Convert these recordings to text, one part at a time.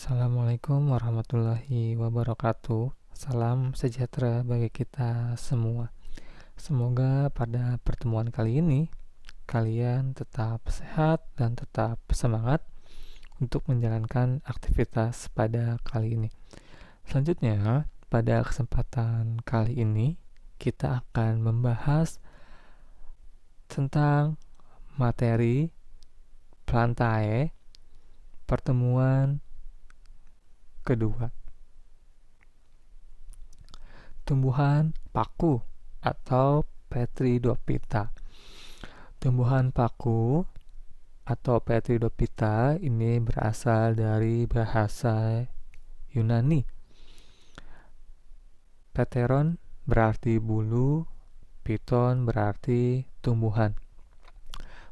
Assalamualaikum warahmatullahi wabarakatuh. Salam sejahtera bagi kita semua. Semoga pada pertemuan kali ini kalian tetap sehat dan tetap semangat untuk menjalankan aktivitas pada kali ini. Selanjutnya, pada kesempatan kali ini kita akan membahas tentang materi Plantae pertemuan kedua. Tumbuhan paku atau Petridophyta. Tumbuhan paku atau Petridophyta ini berasal dari bahasa Yunani. Pteron berarti bulu, piton berarti tumbuhan.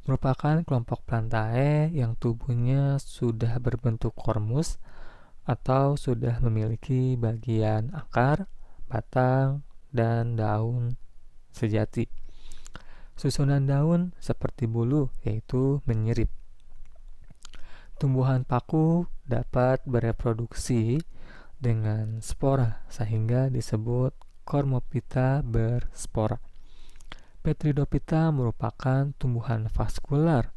Merupakan kelompok Plantae yang tubuhnya sudah berbentuk kormus atau sudah memiliki bagian akar, batang, dan daun sejati. Susunan daun seperti bulu, yaitu menyirip. Tumbuhan paku dapat bereproduksi dengan spora sehingga disebut Cormophyta berspora. Petridophyta merupakan tumbuhan vaskular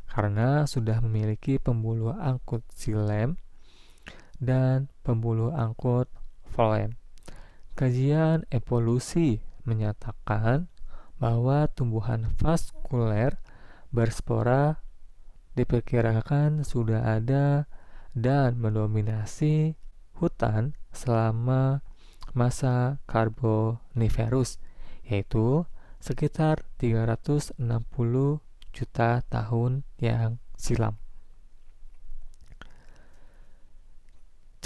karena sudah memiliki pembuluh angkut xilem dan pembuluh angkut floem. Kajian evolusi menyatakan bahwa tumbuhan vaskuler berspora diperkirakan sudah ada dan mendominasi hutan selama masa Karboniferus, yaitu sekitar 360 juta tahun yang silam.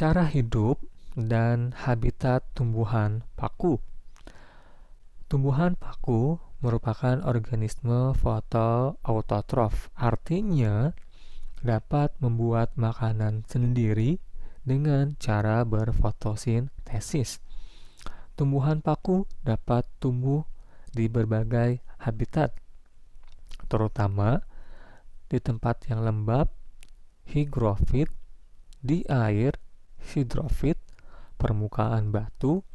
Cara hidup dan habitat tumbuhan paku. Tumbuhan paku merupakan organisme fotoautotrof, artinya dapat membuat makanan sendiri dengan cara berfotosintesis. Tumbuhan paku dapat tumbuh di berbagai habitat, terutama di tempat yang lembab, higrofit, di air, hidrofit, permukaan batu,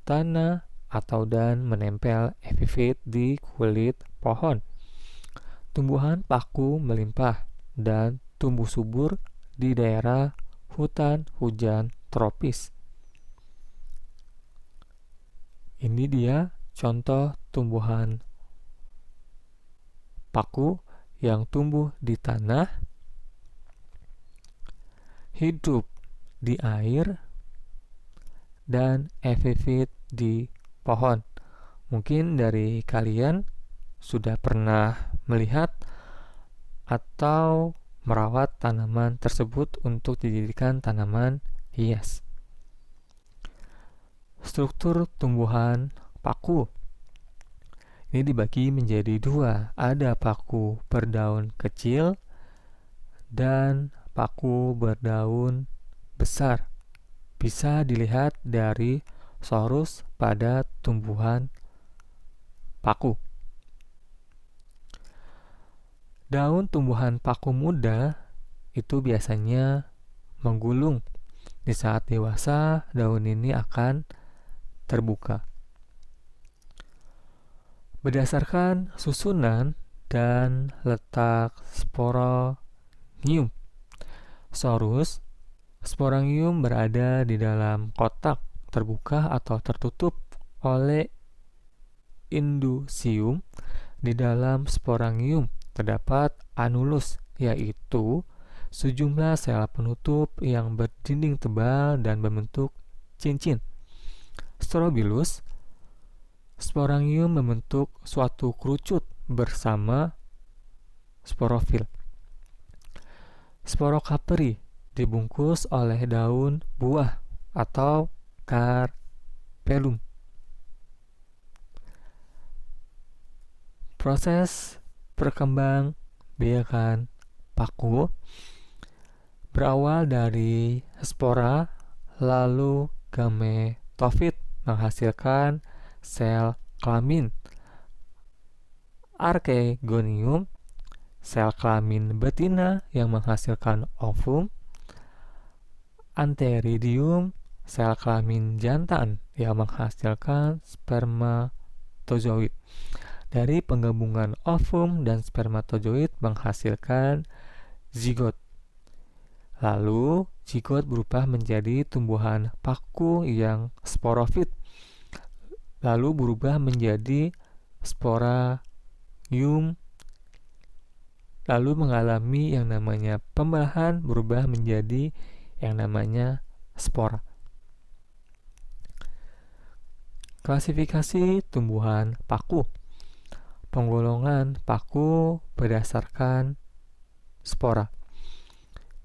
tanah, atau dan menempel epifit di kulit pohon. Tumbuhan paku melimpah dan tumbuh subur di daerah hutan hujan tropis. Ini dia contoh tumbuhan paku yang tumbuh di tanah, hidup di air, dan epifit di pohon. Mungkin dari kalian sudah pernah melihat atau merawat tanaman tersebut untuk dijadikan tanaman hias. Struktur tumbuhan paku ini dibagi menjadi dua. Ada paku berdaun kecil dan paku berdaun besar. Bisa dilihat dari sorus pada tumbuhan paku. Daun tumbuhan paku muda itu biasanya menggulung. Di saat dewasa, daun ini akan terbuka. Berdasarkan susunan dan letak sporangium, sorus sporangium berada di dalam kotak terbuka atau tertutup oleh indusium. Di dalam sporangium terdapat anulus, yaitu sejumlah sel penutup yang berdinding tebal dan berbentuk cincin. Strobilus, sporangium membentuk suatu kerucut bersama sporofil. Sporokaperi dibungkus oleh daun buah atau carpellum. Proses perkembangbiakan paku berawal dari spora, lalu gametofit menghasilkan sel kelamin archegonium, sel kelamin betina yang menghasilkan ovum, Antheridium, sel kelamin jantan yang menghasilkan spermatozoid. Dari penggabungan ovum dan spermatozoid menghasilkan zigot. Lalu, zigot berubah menjadi tumbuhan paku yang sporofit. Lalu berubah menjadi sporarium. Lalu mengalami yang namanya pembelahan, berubah menjadi yang namanya spora. Klasifikasi tumbuhan paku. Penggolongan paku berdasarkan spora.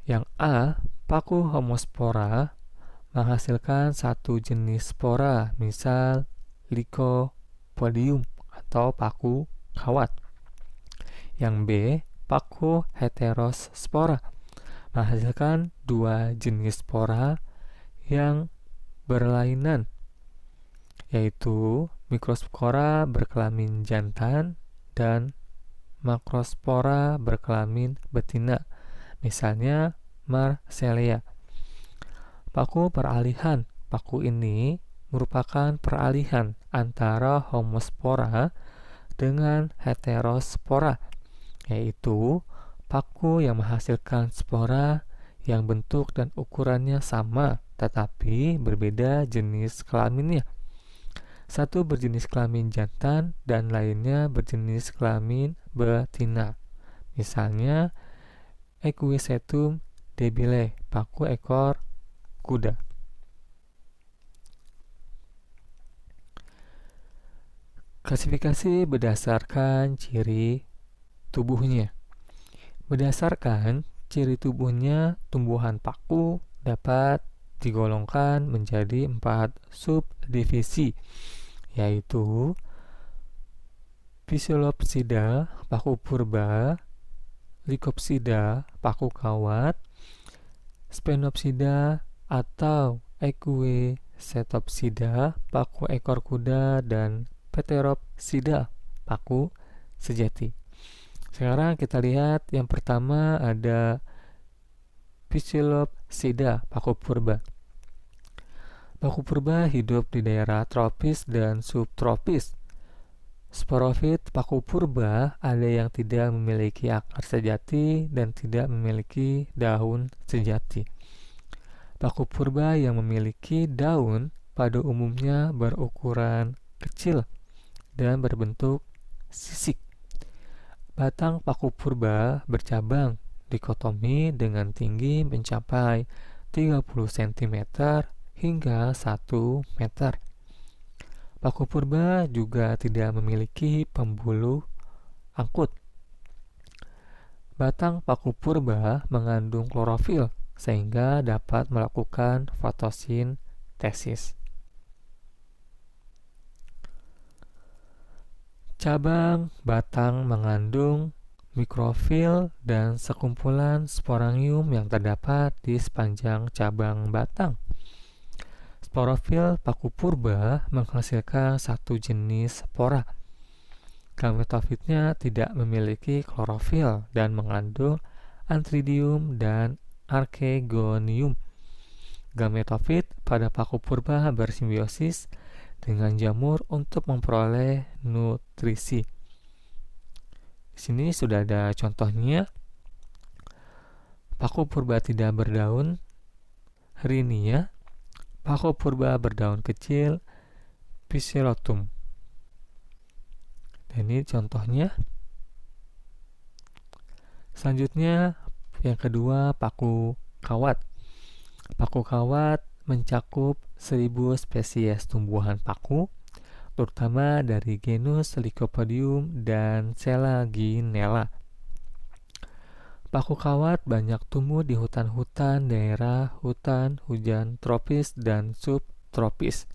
Yang A, paku homospora menghasilkan satu jenis spora, misal Lycopodium atau paku kawat. Yang B, paku heterospora menghasilkan dua jenis spora yang berlainan, yaitu mikrospora berkelamin jantan dan makrospora berkelamin betina, misalnya Marcellea. Paku peralihan. Paku ini merupakan peralihan antara homospora dengan heterospora, yaitu paku yang menghasilkan spora yang bentuk dan ukurannya sama tetapi berbeda jenis kelaminnya. Satu berjenis kelamin jantan dan lainnya berjenis kelamin betina. Misalnya Equisetum debile, paku ekor kuda. Klasifikasi berdasarkan ciri tubuhnya. Berdasarkan ciri tubuhnya, tumbuhan paku dapat digolongkan menjadi 4 subdivisi, yaitu Phyllopsida, paku purba, Lycopsida, paku kawat, Sphenopsida atau Equisetopsida, paku ekor kuda, dan Pteropsida, paku sejati. Sekarang kita lihat yang pertama ada Phyllopsida, paku purba. Paku purba hidup di daerah tropis dan subtropis. Sporofit paku purba ada yang tidak memiliki akar sejati dan tidak memiliki daun sejati. Paku purba yang memiliki daun pada umumnya berukuran kecil dan berbentuk sisik. Batang paku purba bercabang dikotomi dengan tinggi mencapai 30 cm hingga 1 meter. Paku purba juga tidak memiliki pembuluh angkut. Batang paku purba mengandung klorofil sehingga dapat melakukan fotosintesis. Cabang batang mengandung mikrofil dan sekumpulan sporangium yang terdapat di sepanjang cabang batang. Sporofil paku purba menghasilkan satu jenis spora. Gametofitnya tidak memiliki klorofil dan mengandung antheridium dan archegonium. Gametofit pada paku purba bersimbiosis dengan jamur untuk memperoleh nutrisi. Di sini sudah ada contohnya. Paku purba tidak berdaun, Rhinia. Paku purba berdaun kecil, Physelotum. Dan ini contohnya. Selanjutnya yang kedua, paku kawat. Paku kawat mencakup 1000 spesies tumbuhan paku, terutama dari genus Lycopodium dan Selaginella. Paku kawat banyak tumbuh di hutan-hutan daerah hutan hujan tropis dan subtropis.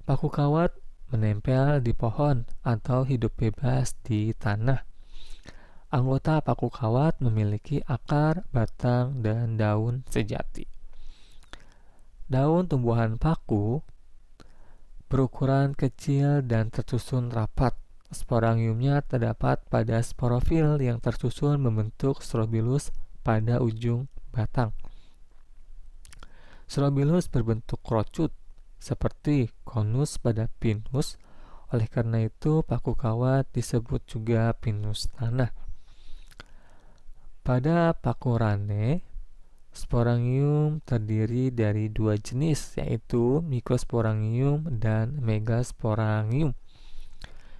Paku kawat menempel di pohon atau hidup bebas di tanah. Anggota paku kawat memiliki akar, batang, dan daun sejati. Daun tumbuhan paku berukuran kecil dan tersusun rapat. Sporangiumnya terdapat pada sporofil yang tersusun membentuk strobilus pada ujung batang. Strobilus berbentuk kerucut seperti konus pada pinus. Oleh karena itu, paku kawat disebut juga pinus tanah. Pada paku rane, sporangium terdiri dari dua jenis, yaitu Mycosporangium dan Megasporangium.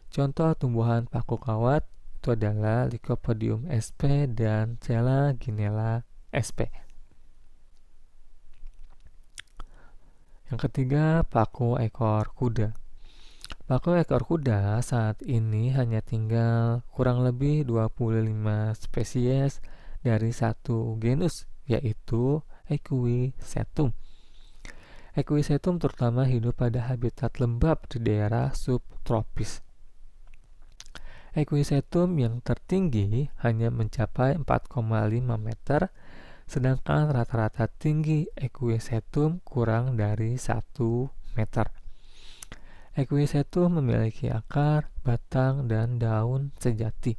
Contoh tumbuhan paku kawat itu adalah Lycopodium sp dan Selaginella sp. Yang ketiga, paku ekor kuda. Paku ekor kuda saat ini hanya tinggal kurang lebih 25 spesies dari satu genus, yaitu Equisetum. Equisetum terutama hidup pada habitat lembab di daerah subtropis. Equisetum yang tertinggi hanya mencapai 4,5 meter, sedangkan rata-rata tinggi Equisetum kurang dari 1 meter. Equisetum memiliki akar, batang, dan daun sejati.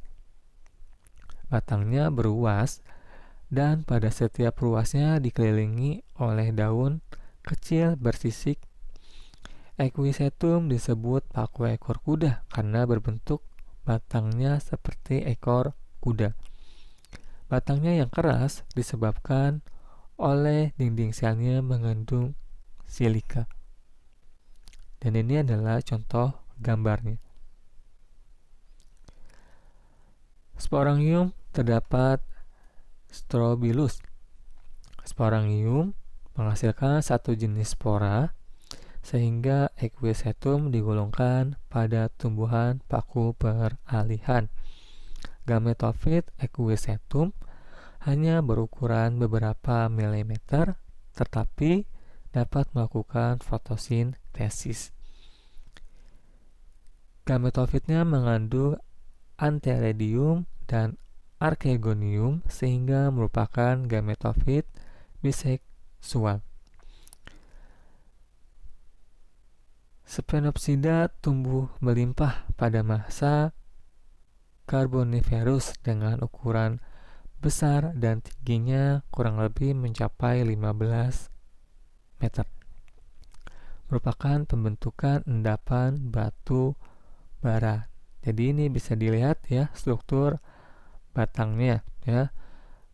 Batangnya beruas, dan pada setiap ruasnya dikelilingi oleh daun kecil bersisik. Equisetum disebut paku ekor kuda karena berbentuk batangnya seperti ekor kuda. Batangnya yang keras disebabkan oleh dinding selnya mengandung silika. Dan ini adalah contoh gambarnya. Sporangium terdapat Strobilus. Sporangium menghasilkan satu jenis spora, sehingga Equisetum digolongkan pada tumbuhan paku peralihan. Gametofit Equisetum hanya berukuran beberapa milimeter, tetapi dapat melakukan fotosintesis. Gametofitnya mengandung Antheridium dan Archegonium sehingga merupakan gametofit biseksual. Sphenopsida tumbuh melimpah pada masa Carboniferous dengan ukuran besar dan tingginya kurang lebih mencapai 15 meter. Merupakan pembentukan endapan batu bara. Jadi ini bisa dilihat ya struktur batangnya ya.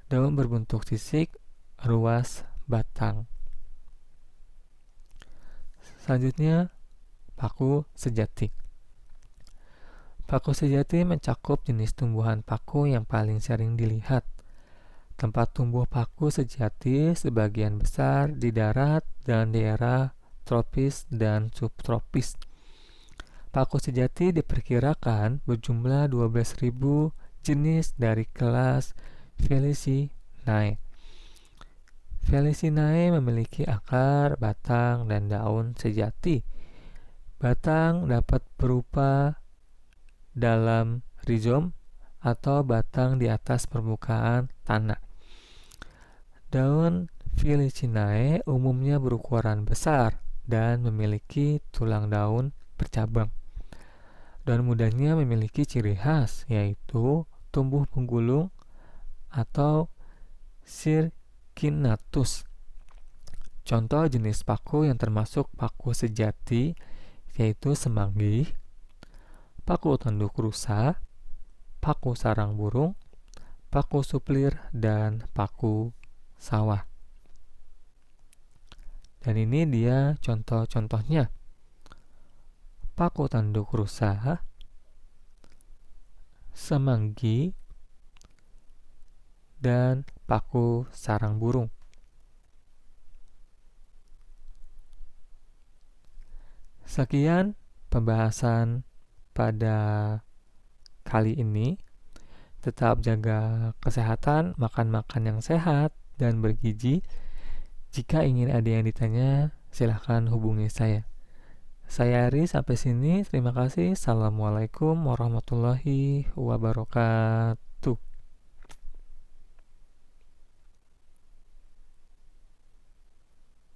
Daun berbentuk sisik, ruas batang. Selanjutnya paku sejati. Paku sejati mencakup jenis tumbuhan paku yang paling sering dilihat. Tempat tumbuh paku sejati sebagian besar di darat dan daerah tropis dan subtropis. Paku sejati diperkirakan berjumlah 12.000 jenis dari kelas Felicinae. Felicinae memiliki akar, batang, dan daun sejati. Batang dapat berupa dalam rizom atau batang di atas permukaan tanah. Daun Felicinae umumnya berukuran besar dan memiliki tulang daun bercabang. Daun mudanya memiliki ciri khas, yaitu tumbuh menggulung atau circinatus. Contoh jenis paku yang termasuk paku sejati yaitu semanggi, paku tanduk rusa, paku sarang burung, paku suplir, dan paku sawah. Dan ini dia contoh-contohnya. Paku tanduk rusa, semanggi, dan paku sarang burung. Sekian pembahasan pada kali ini. Tetap jaga kesehatan, makan yang sehat dan bergizi. Jika ingin ada yang ditanya, silahkan hubungi saya. Saya Ari, sampai sini. Terima kasih. Assalamualaikum warahmatullahi wabarakatuh.